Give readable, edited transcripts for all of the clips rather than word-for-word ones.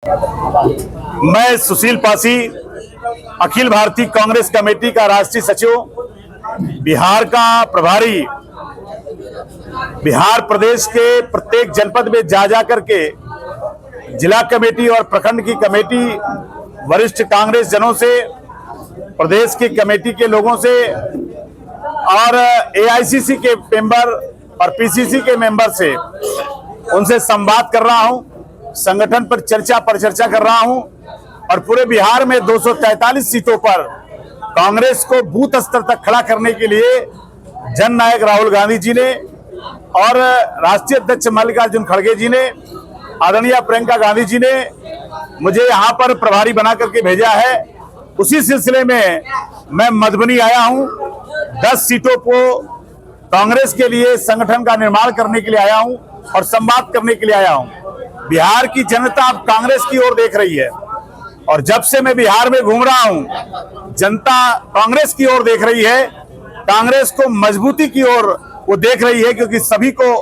मैं सुशील पासी, अखिल भारतीय कांग्रेस कमेटी का राष्ट्रीय सचिव, बिहार का प्रभारी, बिहार प्रदेश के प्रत्येक जनपद में जा करके जिला कमेटी और प्रखंड की कमेटी, वरिष्ठ कांग्रेस जनों से, प्रदेश की कमेटी के लोगों से और एआईसीसी के मेंबर और पीसीसी के मेंबर से उनसे संवाद कर रहा हूं, संगठन पर चर्चा कर रहा हूं और पूरे बिहार में 243 सीटों पर कांग्रेस को बूथ स्तर तक खड़ा करने के लिए जननायक राहुल गांधी जी ने और राष्ट्रीय अध्यक्ष मल्लिकार्जुन खड़गे जी ने, आदरणीय प्रियंका गांधी जी ने मुझे यहां पर प्रभारी बना करके भेजा है। उसी सिलसिले में मैं मधुबनी आया हूं। 10 सीटों को कांग्रेस के लिए संगठन का निर्माण करने के लिए आया हूं और संवाद करने के लिए आया हूं। बिहार की जनता अब कांग्रेस की ओर देख रही है और जब से मैं बिहार में घूम रहा हूं, जनता कांग्रेस की ओर देख रही है। कांग्रेस को मजबूती की ओर वो देख रही है, क्योंकि सभी को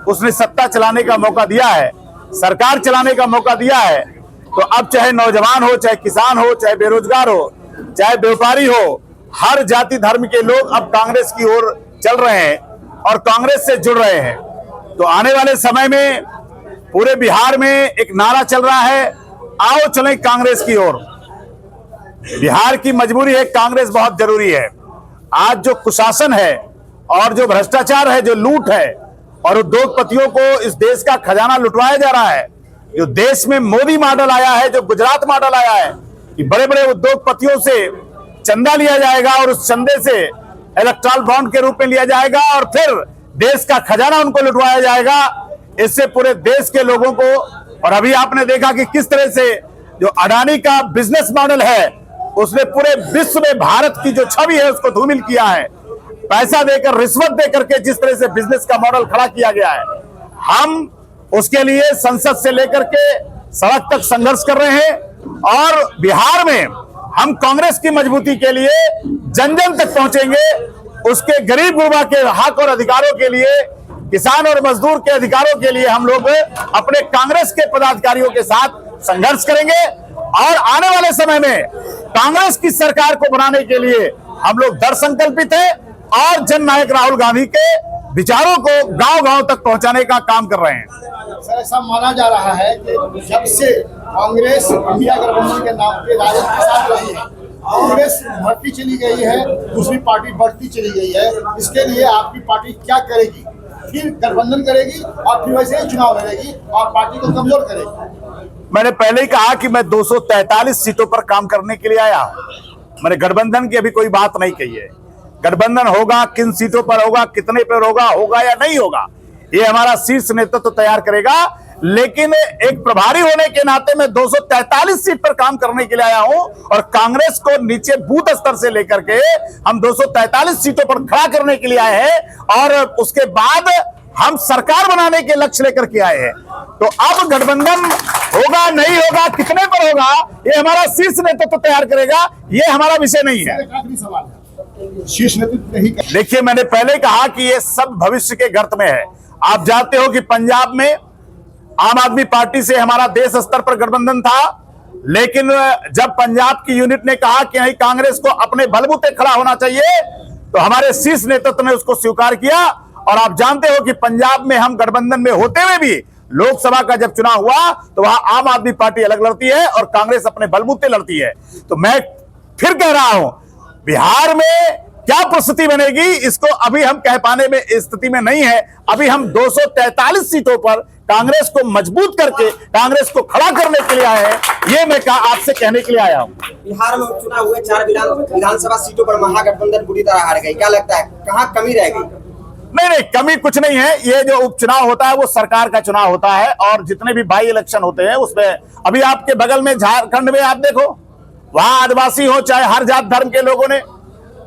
उसने सत्ता चलाने का मौका दिया है, सरकार चलाने का मौका दिया है। तो अब चाहे नौजवान हो, चाहे किसान हो, चाहे बेरोजगार हो, चाहे व्यापारी हो, हर जाति धर्म के लोग अब कांग्रेस की ओर चल रहे हैं और कांग्रेस से जुड़ रहे हैं। तो आने वाले समय में पूरे बिहार में एक नारा चल रहा है, आओ चलें कांग्रेस की ओर। बिहार की मजबूरी है, कांग्रेस बहुत जरूरी है। आज जो कुशासन है और जो भ्रष्टाचार है, जो लूट है और उद्योगपतियों को इस देश का खजाना लुटवाया जा रहा है, जो देश में मोदी मॉडल आया है, जो गुजरात मॉडल आया है कि बड़े बड़े उद्योगपतियों से चंदा लिया जाएगा और उस चंदे से इलेक्टोरल बॉन्ड के रूप में लिया जाएगा और फिर देश का खजाना उनको लुटवाया जाएगा। इससे पूरे देश के लोगों को, और अभी आपने देखा कि किस तरह से जो अडानी का बिजनेस मॉडल है, उसने पूरे विश्व में भारत की जो छवि है उसको धूमिल किया है। पैसा देकर, रिश्वत देकर के जिस तरह से बिजनेस का मॉडल खड़ा किया गया है, हम उसके लिए संसद से लेकर के सड़क तक संघर्ष कर रहे हैं और बिहार में हम कांग्रेस की मजबूती के लिए जन जन तक पहुंचेंगे। उसके गरीब गुरबा के हक और अधिकारों के लिए, किसान और मजदूर के अधिकारों के लिए हम लोग अपने कांग्रेस के पदाधिकारियों के साथ संघर्ष करेंगे और आने वाले समय में कांग्रेस की सरकार को बनाने के लिए हम लोग दृढ़ संकल्पित हैं और जननायक राहुल गांधी के विचारों को गांव-गांव तक पहुंचाने का काम कर रहे हैं। सर, ऐसा माना जा रहा है कि जब से कांग्रेस इंडिया गठबंधन के नाम पे राजद के साथ रही है, कांग्रेस बढ़ती चली गई है, दूसरी पार्टी बढ़ती चली गई है। इसके लिए आपकी पार्टी क्या करेगी? फिर गठबंधन करेगी और फिर वैसे ही चुनाव लड़ेगी और पार्टी को कमजोर करेगी? मैंने पहले ही कहा कि मैं 243 सीटों पर काम करने के लिए आया हूं। मैंने गठबंधन की अभी कोई बात नहीं कही है। गठबंधन होगा, किन सीटों पर होगा, कितने पर होगा या नहीं होगा, ये हमारा शीर्ष नेतृत्व तैयार करेगा। लेकिन एक प्रभारी होने के नाते मैं 243 सीट पर काम करने के लिए आया हूं और कांग्रेस को नीचे बूथ स्तर से लेकर के हम 243 सीटों पर खड़ा करने के लिए आए हैं और उसके बाद हम सरकार बनाने के लक्ष्य लेकर के आए हैं। तो अब गठबंधन होगा नहीं होगा, कितने पर होगा, ये हमारा शीर्ष नेतृत्व तैयार करेगा, ये हमारा विषय नहीं है। शीर्ष नेतृत्व नहीं। देखिए, मैंने पहले कहा कि ये सब भविष्य के गर्त में है। आप जानते हो कि पंजाब में आम आदमी पार्टी से हमारा देश स्तर पर गठबंधन था, लेकिन जब पंजाब की यूनिट ने कहा कि नहीं, कांग्रेस को अपने बलबूते खड़ा होना चाहिए, तो हमारे शीर्ष नेतृत्व ने उसको स्वीकार किया। और आप जानते हो कि पंजाब में हम गठबंधन में होते हुए भी लोकसभा का जब चुनाव हुआ तो वहां आम आदमी पार्टी अलग लड़ती है और कांग्रेस अपने बलबूते लड़ती है। तो मैं फिर कह रहा हूं, बिहार में क्या परिस्थिति बनेगी इसको अभी हम कह पाने में स्थिति में नहीं है। अभी हम 243 सीटों पर कांग्रेस को मजबूत करके कांग्रेस को खड़ा करने के लिए आए हैं, ये मैं आपसे कहने के लिए आया हूं। बिहार में चुनाव हुए 4 विधानसभा सीटों पर महागठबंधन बुरी तरह हार गई। क्या लगता है, कहां कमी रह गई? नहीं, कमी कुछ नहीं है। ये जो उपचुनाव होता है वो सरकार का चुनाव होता है और जितने भी बाई इलेक्शन होते हैं उसमें, अभी आपके बगल में झारखंड में आप देखो, वहां आदिवासी हो चाहे हर जात धर्म के लोगों ने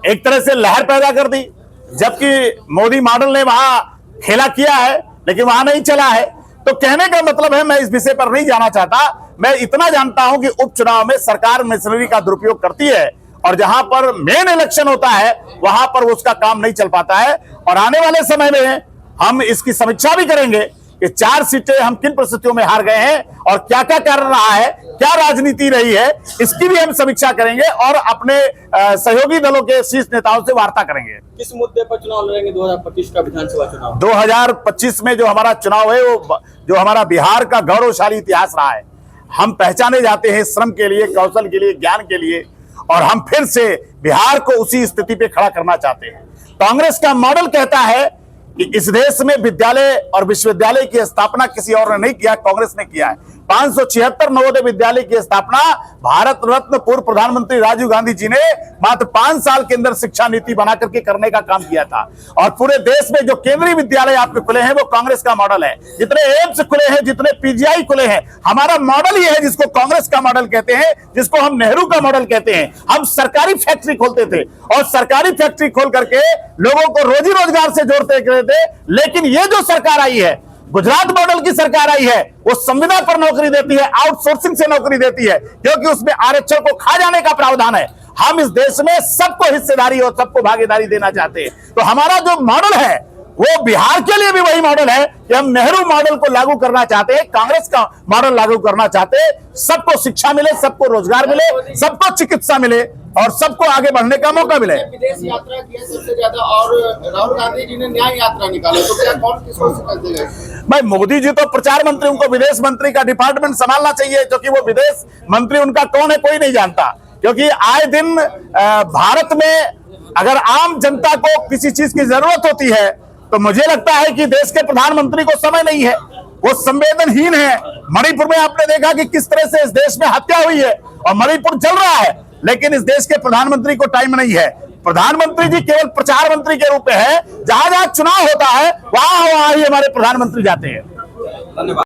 एक तरह से लहर पैदा कर दी, जबकि मोदी मॉडल ने वहां खेला किया है लेकिन वहां नहीं चला है। तो कहने का मतलब है, मैं इस विषय पर नहीं जाना चाहता। मैं इतना जानता हूं कि उपचुनाव में सरकार मशीनरी का दुरुपयोग करती है और जहां पर मेन इलेक्शन होता है वहां पर उसका काम नहीं चल पाता है। और आने वाले समय में हम इसकी समीक्षा भी करेंगे कि 4 सीटें हम किन परिस्थितियों में हार गए हैं और क्या क्या कारण रहा है, क्या राजनीति रही है, इसकी भी हम समीक्षा करेंगे और अपने सहयोगी दलों के शीर्ष नेताओं से वार्ता करेंगे। किस मुद्दे पर चुनाव लड़ेंगे 2025 का विधानसभा चुनाव? 2025 में जो हमारा चुनाव है वो जो हमारा बिहार का गौरवशाली इतिहास रहा है, हम पहचाने जाते हैं श्रम के लिए, कौशल के लिए, ज्ञान के लिए, और हम फिर से बिहार को उसी स्थिति पे खड़ा करना चाहते हैं। कांग्रेस का मॉडल कहता है कि इस देश में विद्यालय और विश्वविद्यालय की स्थापना किसी और ने नहीं किया, कांग्रेस ने किया है। 576 नवोदय विद्यालय की स्थापना भारत रत्न पूर्व प्रधानमंत्री राजीव गांधी जी ने मात्र 5 साल के अंदर शिक्षा नीति बना करके करने का काम किया था। और पूरे देश में जो केंद्रीय विद्यालय आपके खुले हैं वो कांग्रेस का मॉडल है। जितने एम्स खुले हैं, जितने पीजीआई खुले हैं, हमारा मॉडल ये है जिसको कांग्रेस का मॉडल कहते हैं, जिसको हम नेहरू का मॉडल कहते हैं। हम सरकारी फैक्ट्री खोलते थे और सरकारी फैक्ट्री खोल करके लोगों को रोजी रोजगार से जोड़ते थे। लेकिन ये जो सरकार आई है, गुजरात मॉडल की सरकार आई है, वो संविदा पर नौकरी देती है, आउटसोर्सिंग से नौकरी देती है, क्योंकि उसमें आरक्षण को खा जाने का प्रावधान है। हम इस देश में सबको हिस्सेदारी और सबको भागीदारी देना चाहते हैं। तो हमारा जो मॉडल है वो बिहार के लिए भी वही मॉडल है कि हम नेहरू मॉडल को लागू करना चाहते हैं, कांग्रेस का मॉडल लागू करना चाहते हैं। सबको शिक्षा मिले, सबको रोजगार मिले, सबको चिकित्सा मिले और सबको आगे बढ़ने का मौका मिले। विदेश यात्रा की है सबसे ज्यादा और राहुल गांधी जी ने न्याय यात्रा निकाला, तो क्या कौन किसको शिकस्त देगा? भाई मोदी जी तो प्रचार मंत्री, उनको विदेश मंत्री का डिपार्टमेंट संभालना चाहिए, क्योंकि वो विदेश मंत्री उनका कौन है कोई नहीं जानता। क्योंकि आए दिन भारत में अगर आम जनता को किसी चीज की जरूरत होती है तो मुझे लगता है कि देश के प्रधानमंत्री को समय नहीं है, वो संवेदनहीन है। मणिपुर में आपने देखा कि किस तरह से इस देश में हत्या हुई है और मणिपुर जल रहा है, लेकिन इस देश के प्रधानमंत्री को टाइम नहीं है। प्रधानमंत्री जी केवल प्रचार मंत्री के रूप में है, जहां जहां चुनाव होता है वहां ही हमारे प्रधानमंत्री जाते हैं। धन्यवाद।